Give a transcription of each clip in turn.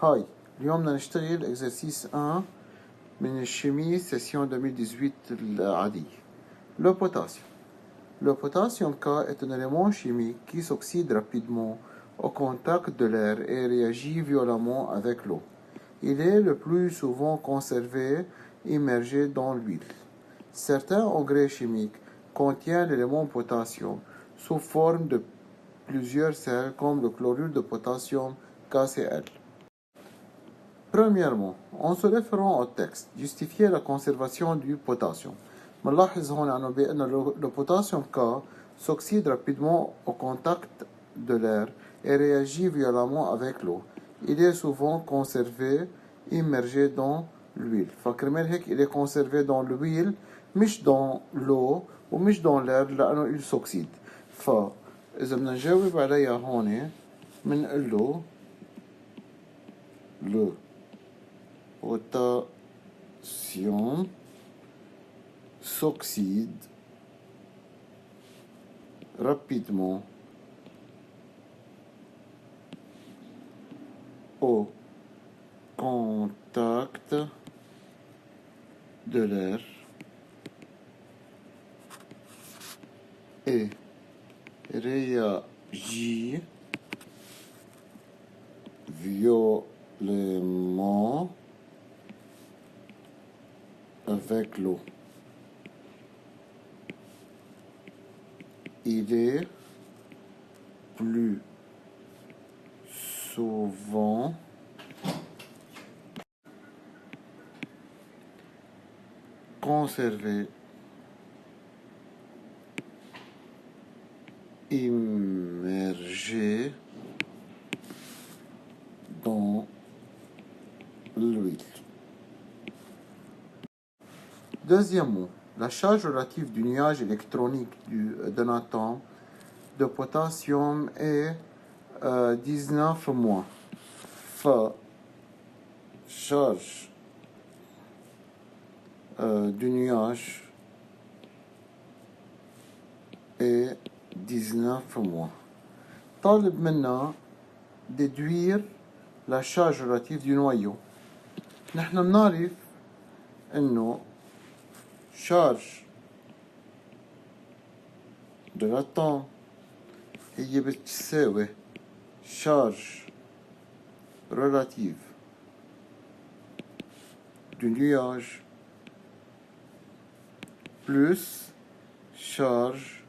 هاي اليوم بدنا نشتغل exercice 1 من الشيمie session 2018 العادية. Le potassium. Le potassium K est un élément chimique qui s'oxyde rapidement au contact de l'air et réagit violemment avec l'eau. Il est le plus souvent conservé immergé dans l'huile. Certains engrais chimiques contiennent l'élément potassium sous forme de plusieurs sels comme le chlorure de potassium KCl. Premièrement, en se référant au texte, justifier la conservation du potassium. بنلاحظ هون بأن le potassium K s'oxyde rapidement au contact de l'air et réagit violemment avec l'eau. Il est souvent conservé immergé dans l'huile. فكرمال هيك il est conservé dans l'huile مش dans l'eau ومش dans l'air لأنه il s'oxyde. فإذا بدنا نجاوب عليها هون بنقول له le potassium s'oxyde rapidement au contact de l'air et réagit violemment avec l'eau. Il est plus souvent conservé immergé dans l'huile. Deuxièmement, la charge relative du nuage électronique d'un atome de potassium est 19 moins. Charge du nuage est 19 moins. طالب منا déduire la charge relative du noyau. نحن بنعرف انه charge de l'atome هي بتساوي charge relative du nuage plus charge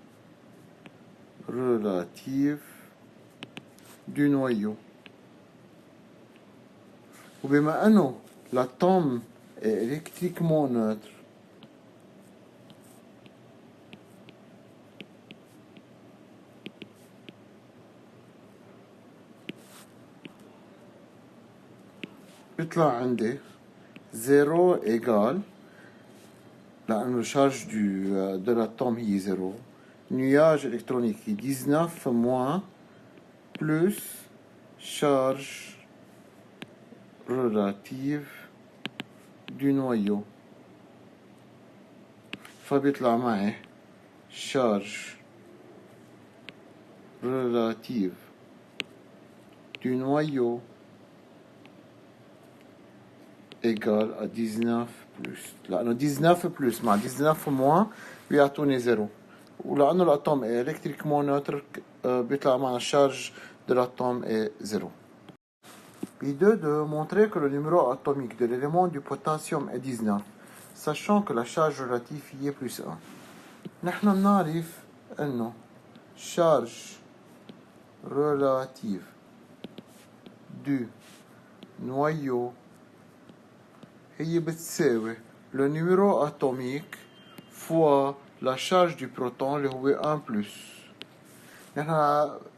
relative du noyau. وبما أنه l'atome est électriquement neutre, بيطلع عندي 0 égale لأنه الشارج de l'atome هي 0 nuage électronique هي 19 moins plus charge relative du noyau. فبيطلع معي charge relative du noyau égale à 19 plus. لأنه 19 plus مع 19 moins بيعطوني 0. ولأنه الأتوم est électriquement neutre بيطلع معنا charge de l'atome est 0. P2 de montrer que le numéro atomique de l'élément du potassium est 19, sachant que la charge relative y est plus 1. نحن بنعرف انه charge relative du noyau هي بتساوي le numéro atomique fois la charge du proton اللي هو 1 plus. نحن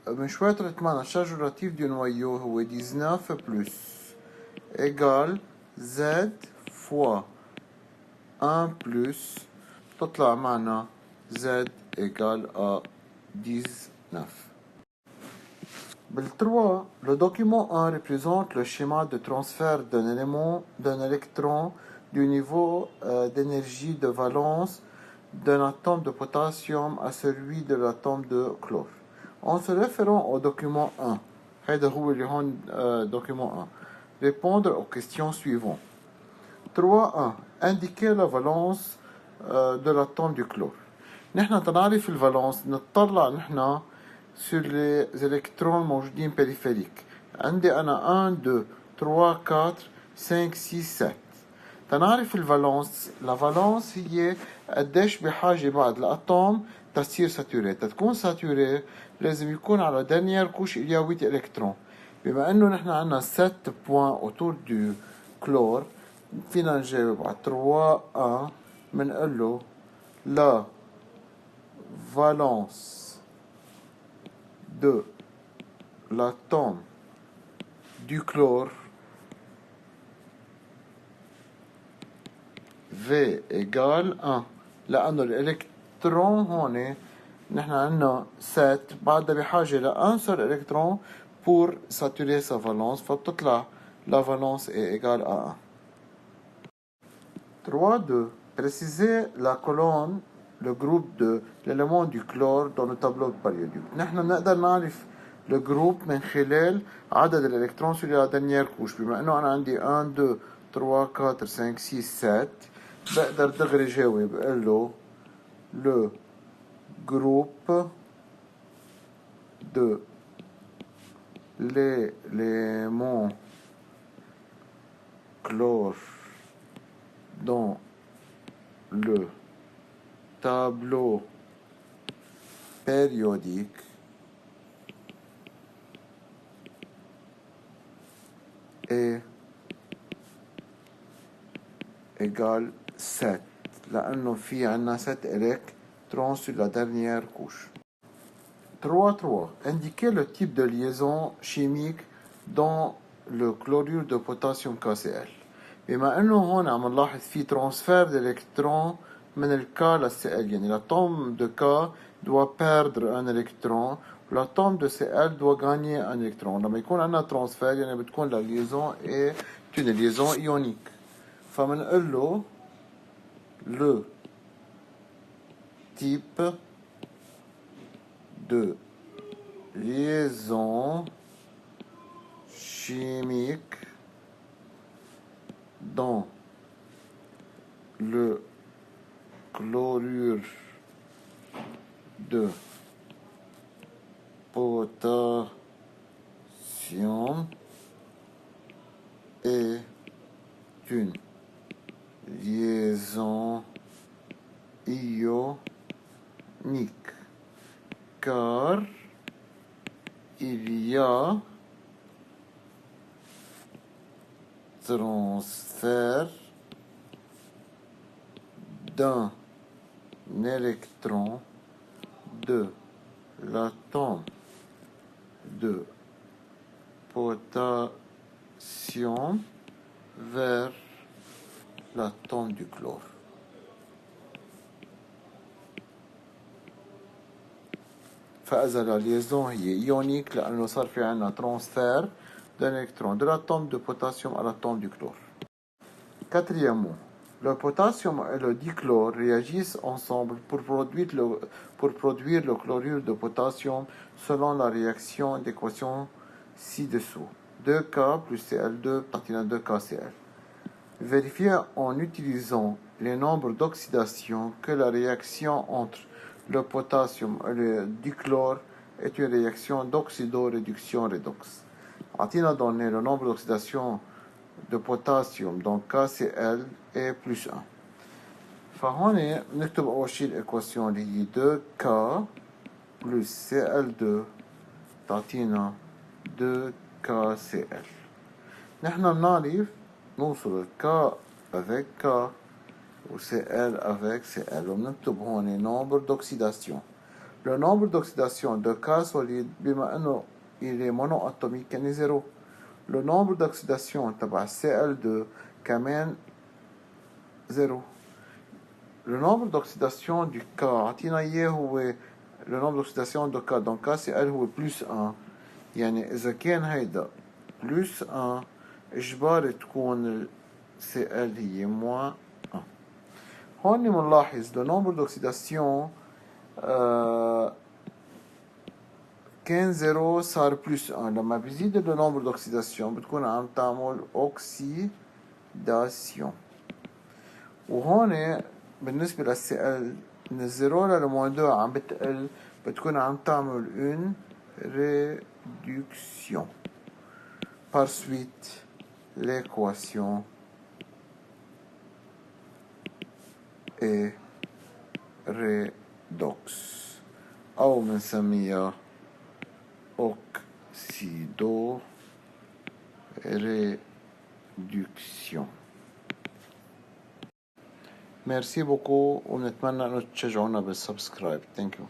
من شوية طلعت معنا charge relative du noyau هو 19 plus égale Z fois 1 plus تطلع معنا Z égale à 19. Bel 3, le document 1 représente le schéma de transfert d'un électron du niveau d'énergie de valence d'un atome de potassium à celui de l'atome de chlore. En se référant au document 1, هذا هو اللي هون document 1. répondre aux questions suivantes. 3.1. Indiquer la valence de l'atome du chlore. نحن تنعرف الفالنس نطلع نحن sur les électrons موجودين périphériques. عندي أنا 1 2 3 4 5 6 7. تنعرف الفالنس. la valence هي قديش بحاجة بعد الأتوم تصير ساتوري. تكون ساتوري لازم يكون على dernière couche il y a 8 électrons. بما انه نحن عندنا 7 points autour du chlore فينا نجاوب على 3 بنقول له la valence de l'atome du chlore V égale 1 لأنه الإلكترون هون نحن عندنا 7 بعدها بحاجة لأن seul électron pour saturer sa valence فبتطلع la valence est égale à 1. 3.2. Préciser la colonne, le groupe de l'élément du chlore dans le tableau périodique. نحن بنقدر نعرف le groupe من خلال عدد الإلكترون sur la dernière couche. بما إنه أنا عندي 1 2 3 4 5 6 7 بقدر دغري جاوب بقول له le groupe de l'élément chlore dans le tableau périodique est égal 7 لأنه في عنا 7 électrons sur la dernière couche. 3.3. Indiquer le type de liaison chimique dans le chlorure de potassium KCl. بما انه هون عم نلاحظ في transfert d'électrons من ال K لل Cl. يعني l'atome de K doit perdre un électron l'atome de Cl doit gagner un électron. لما يكون عندنا transfert يعني بتكون la liaison est une liaison ionique. فمنقول له le type de liaison chimique dans le chlorure de potassium est une liaison ionique car il y a transfert d'un électron de l'atome de potassium vers l'atome du chlore. فإذا la liaison هي ionique لأنه صار في عنا transfert d'un électron de l'atome de potassium à l'atome du chlore. Quatrièmement, le potassium et le dichlore réagissent ensemble pour produire le chlorure de potassium selon la réaction d'équation ci-dessous. 2K plus Cl2 partie à 2KCl. Vérifiez en utilisant les nombres d'oxydation que la réaction entre le potassium et le dichlore est une réaction d'oxydoréduction-redox. عطينا donné le nombre d'oxydation de potassium donc KCl est plus 1. فهون نكتب أول شيء الإكواسيون اللي هي 2K plus Cl2 تعطينا 2KCl. نحن بنعرف نوصل K avec K ou Cl avec Cl وبنكتب هون nombre d'oxydation. Le nombre d'oxydation de K solide بما انه il est monoatomique يعني 0. Le nombre d'oxydation تبع Cl2 كمان 0. Le nombre d'oxydation du K عطينا اياه هو le nombre d'oxydation de K donc KCl هو plus 1 يعني اذا كان هيدا plus 1 اجباري تكون Cl هي moins 1. هون بنلاحظ le nombre d'oxydation كان 0 صار بلس 1. لما بيزيد النمبر دوكسيداسيون بتكون عم تعمل اوكسيداسيون. وهون بالنسبة للسي من الزيرو للموان 2 عم بتقل، بتكون عم تعمل اون ريدكسيون. Par suite l'équation est redox أو بنسميها oxydo réduction. ميرسي بوكو، ونتمنى انه تشجعونا بالسبسكرايب. ثانك يو.